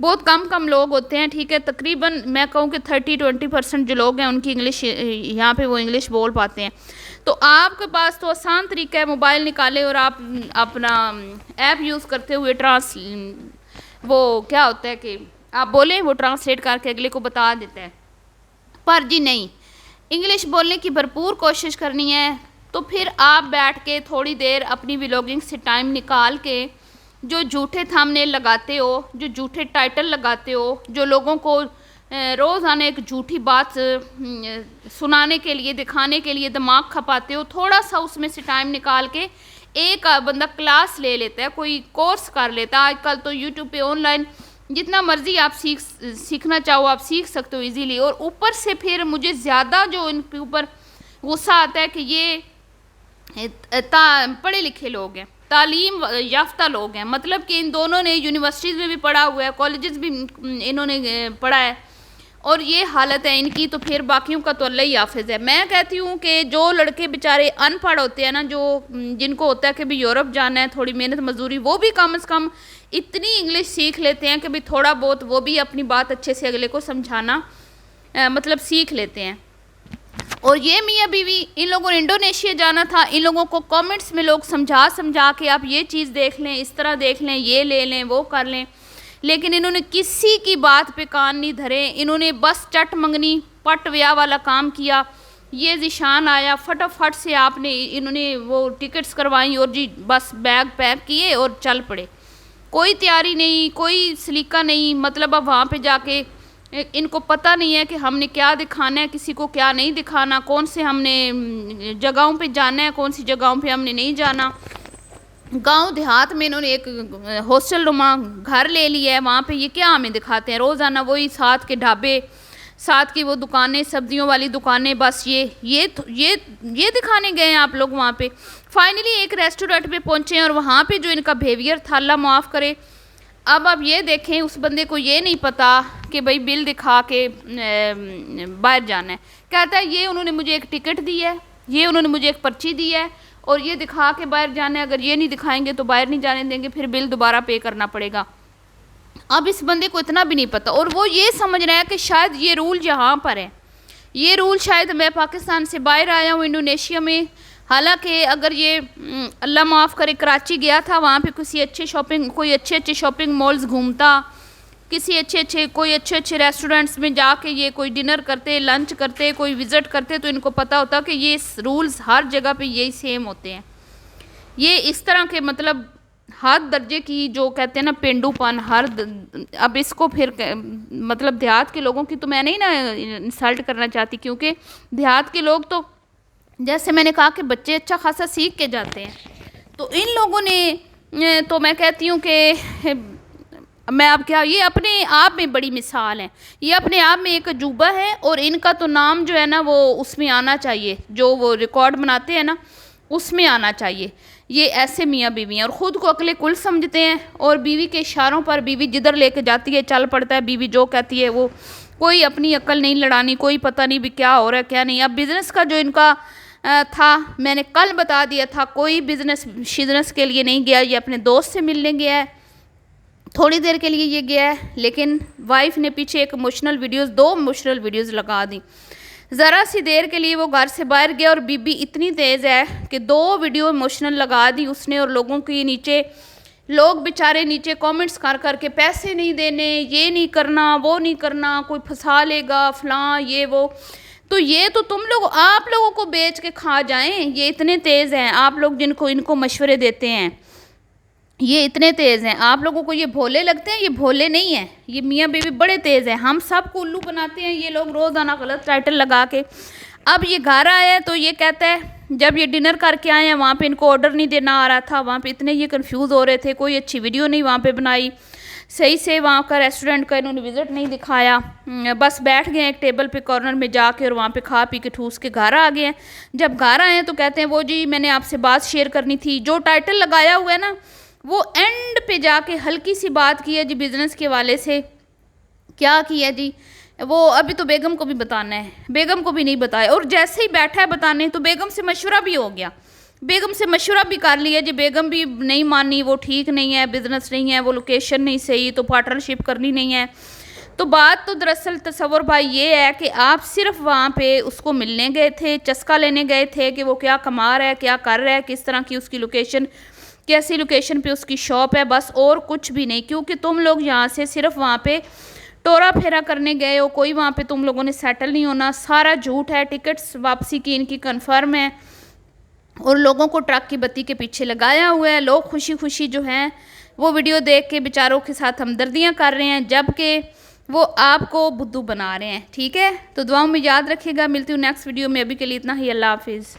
بہت کم لوگ ہوتے ہیں، ٹھیک ہے، تقریباً میں کہوں کہ 30-20% جو لوگ ہیں ان کی انگلش یہاں پہ وہ انگلش بول پاتے ہیں. تو آپ کے پاس تو آسان طریقہ ہے، موبائل نکالے اور آپ اپنا ایپ یوز کرتے ہوئے وہ کیا ہوتا ہے کہ آپ بولیں وہ ٹرانسلیٹ کر کے اگلے کو بتا دیتا ہے. پر جی نہیں، انگلش بولنے کی بھرپور کوشش کرنی ہے تو پھر آپ بیٹھ کے تھوڑی دیر اپنی ولاگنگ سے ٹائم نکال کے جو جھوٹے تھمبنیل لگاتے ہو، جو جھوٹے ٹائٹل لگاتے ہو، جو لوگوں کو روزانہ ایک جھوٹی بات سنانے کے لیے دکھانے کے لیے دماغ کھپاتے ہو، تھوڑا سا اس میں سے ٹائم نکال کے ایک بندہ کلاس لے لیتا ہے، کوئی کورس کر لیتا ہے. آج کل تو یوٹیوب پہ آن لائن جتنا مرضی آپ سیکھنا چاہو آپ سیکھ سکتے ہو ایزیلی. اور اوپر سے پھر مجھے زیادہ جو ان کے اوپر غصہ آتا ہے کہ یہ پڑھے لکھے لوگ ہیں، تعلیم یافتہ لوگ ہیں، مطلب کہ ان دونوں نے یونیورسٹیز میں بھی پڑھا ہوا ہے، کالجز بھی انہوں نے پڑھا ہے، اور یہ حالت ہے ان کی، تو پھر باقیوں کا تو اللہ ہی حافظ ہے. میں کہتی ہوں کہ جو لڑکے بیچارے ان پڑھ ہوتے ہیں نا، جن کو ہوتا ہے کہ بھی یورپ جانا ہے، تھوڑی محنت مزدوری، وہ بھی کم از کم اتنی انگلش سیکھ لیتے ہیں کہ بھی تھوڑا بہت وہ بھی اپنی بات اچھے سے اگلے کو سمجھانا مطلب سیکھ لیتے ہیں. اور یہ میاں بیوی ان لوگوں نے انڈونیشیا جانا تھا، ان لوگوں کو کامنٹس میں لوگ سمجھا کے آپ یہ چیز دیکھ لیں، اس طرح دیکھ لیں، یہ لے لیں، وہ کر لیں، لیکن انہوں نے کسی کی بات پہ کان نہیں دھرے. انہوں نے بس چٹ منگنی پٹ ویا والا کام کیا. یہ ذیشان آیا، فٹافٹ سے انہوں نے وہ ٹکٹس کروائیں اور جی بس بیگ پیک کیے اور چل پڑے. کوئی تیاری نہیں، کوئی سلیقہ نہیں. مطلب اب وہاں پہ جا کے ان کو پتہ نہیں ہے کہ ہم نے کیا دکھانا ہے، کسی کو کیا نہیں دکھانا، کون سے ہم نے جگہوں پہ جانا ہے، کون سی جگہوں پہ ہم نے نہیں جانا. گاؤں دیہات میں انہوں نے ایک ہاسٹل نما گھر لے لیا ہے، وہاں پہ یہ کیا ہمیں دکھاتے ہیں، روزانہ وہی ساتھ کے ڈھابے، ساتھ کی وہ دکانیں، سبزیوں والی دکانیں، بس یہ دکھانے گئے ہیں آپ لوگ وہاں پہ. فائنلی ایک ریسٹورنٹ پہ پہنچے ہیں اور وہاں پہ جو ان کا بیہیویئر تھا، اللہ معاف کرے. اب آپ یہ دیکھیں اس بندے کو یہ نہیں پتا کہ بھئی بل دکھا کے باہر جانا ہے. کہتا ہے یہ انہوں نے مجھے ایک ٹکٹ دی ہے، یہ انہوں نے مجھے ایک پرچی دی ہے اور یہ دکھا کے باہر جانا ہے، اگر یہ نہیں دکھائیں گے تو باہر نہیں جانے دیں گے، پھر بل دوبارہ پے کرنا پڑے گا. اب اس بندے کو اتنا بھی نہیں پتا، اور وہ یہ سمجھ رہا ہے کہ شاید یہ رول یہاں پر ہے، یہ رول شاید میں پاکستان سے باہر آیا ہوں انڈونیشیا میں. حالانکہ اگر یہ اللہ معاف کرے کراچی گیا تھا، وہاں پہ کوئی اچھے شاپنگ مالز گھومتا، کوئی اچھے ریسٹورنٹس میں جا کے یہ کوئی ڈنر کرتے، لنچ کرتے، کوئی وزٹ کرتے، تو ان کو پتہ ہوتا کہ یہ رولز ہر جگہ پہ یہی سیم ہوتے ہیں. یہ اس طرح کے مطلب ہر درجے کی جو کہتے ہیں نا پینڈو پن، اب اس کو پھر مطلب دیہات کے لوگوں کی تو میں نہیں نا انسلٹ کرنا چاہتی، کیونکہ دیہات کے لوگ تو جیسے میں نے کہا کہ بچے اچھا خاصا سیکھ کے جاتے ہیں. تو ان لوگوں نے تو میں کہتی ہوں کہ میں اب کیا، یہ اپنے آپ میں بڑی مثال ہے، یہ اپنے آپ میں ایک عجوبہ ہے، اور ان کا تو نام جو ہے نا وہ اس میں آنا چاہیے، جو وہ ریکارڈ بناتے ہیں نا اس میں آنا چاہیے. یہ ایسے میاں بیوی ہیں اور خود کو عقل کل سمجھتے ہیں، اور بیوی کے اشاروں پر بیوی جدھر لے کے جاتی ہے چل پڑتا ہے. بیوی جو کہتی ہے وہ، کوئی اپنی عقل نہیں لڑانی، کوئی پتہ نہیں بھی کیا ہو رہا ہے کیا نہیں. اب بزنس کا جو ان کا تھا، میں نے کل بتا دیا تھا، کوئی بزنس کے لیے نہیں گیا، یہ اپنے دوست سے ملنے گیا ہے، تھوڑی دیر کے لیے یہ گیا ہے. لیکن وائف نے پیچھے ایک دو ایموشنل ویڈیوز لگا دی. ذرا سی دیر کے لیے وہ گھر سے باہر گیا اور بی بی اتنی تیز ہے کہ 2 ویڈیو ایموشنل لگا دی اس نے، اور لوگوں کی لوگ بیچارے نیچے کامنٹس کر کے پیسے نہیں دینے، یہ نہیں کرنا، وہ نہیں کرنا، کوئی پھنسا لے گا فلاں یہ وہ. تو یہ تو آپ لوگوں کو بیچ کے کھا جائیں، یہ اتنے تیز ہیں. آپ لوگ ان کو مشورے دیتے ہیں، یہ اتنے تیز ہیں. آپ لوگوں کو یہ بھولے لگتے ہیں، یہ بھولے نہیں ہیں، یہ میاں بیوی بڑے تیز ہیں. ہم سب کو الو بناتے ہیں یہ لوگ روزانہ غلط ٹائٹل لگا کے. اب یہ گھر آیا ہے تو یہ کہتا ہے جب یہ ڈنر کر کے آئے ہیں وہاں پہ ان کو آرڈر نہیں دینا آ رہا تھا، وہاں پہ اتنے یہ کنفیوز ہو رہے تھے، کوئی اچھی ویڈیو نہیں وہاں پہ بنائی صحیح سے، وہاں کا ریسٹورنٹ کا انہوں نے وزٹ نہیں دکھایا، بس بیٹھ گئے ایک ٹیبل پہ کارنر میں جا کے اور وہاں پہ کھا پی کے ٹھوس کے گھر آ گئے ہیں. جب گھر آئے ہیں تو کہتے ہیں وہ جی میں نے آپ سے بات شیئر کرنی تھی. جو ٹائٹل لگایا ہوا ہے نا وہ اینڈ پہ جا کے ہلکی سی بات کی ہے جی بزنس کے والے سے. کیا کیا جی، وہ ابھی تو بیگم کو بھی بتانا ہے، بیگم کو بھی نہیں بتایا، اور جیسے ہی بیٹھا ہے بتانے تو بیگم سے مشورہ بھی ہو گیا. بیگم سے مشورہ بھی کر لیا جی، بیگم بھی نہیں مانی، وہ ٹھیک نہیں ہے، بزنس نہیں ہے، وہ لوکیشن نہیں صحیح، تو پارٹنرشپ کرنی نہیں ہے۔ تو بات تو دراصل تصور بھائی یہ ہے کہ آپ صرف وہاں پہ اس کو ملنے گئے تھے، چسکا لینے گئے تھے کہ وہ کیا کما رہا ہے، کیا کر رہا ہے، کس طرح کی اس کی لوکیشن، کیسی لوکیشن پہ اس کی شاپ ہے، بس اور کچھ بھی نہیں، کیونکہ تم لوگ یہاں سے صرف وہاں پہ ٹورا پھیرا کرنے گئے ہو، کوئی وہاں پہ تم لوگوں نے سیٹل نہیں ہونا، سارا جھوٹ ہے، ٹکٹس واپسی کی ان کی کنفرم ہے، اور لوگوں کو ٹرک کی بتی کے پیچھے لگایا ہوا ہے۔ لوگ خوشی خوشی جو ہیں وہ ویڈیو دیکھ کے بیچاروں کے ساتھ ہمدردیاں کر رہے ہیں، جبکہ وہ آپ کو بدھو بنا رہے ہیں، ٹھیک ہے؟ تو دعاؤں میں یاد رکھیے گا، ملتی ہوں نیکسٹ ویڈیو میں، ابھی کے لیے اتنا ہی، اللہ حافظ۔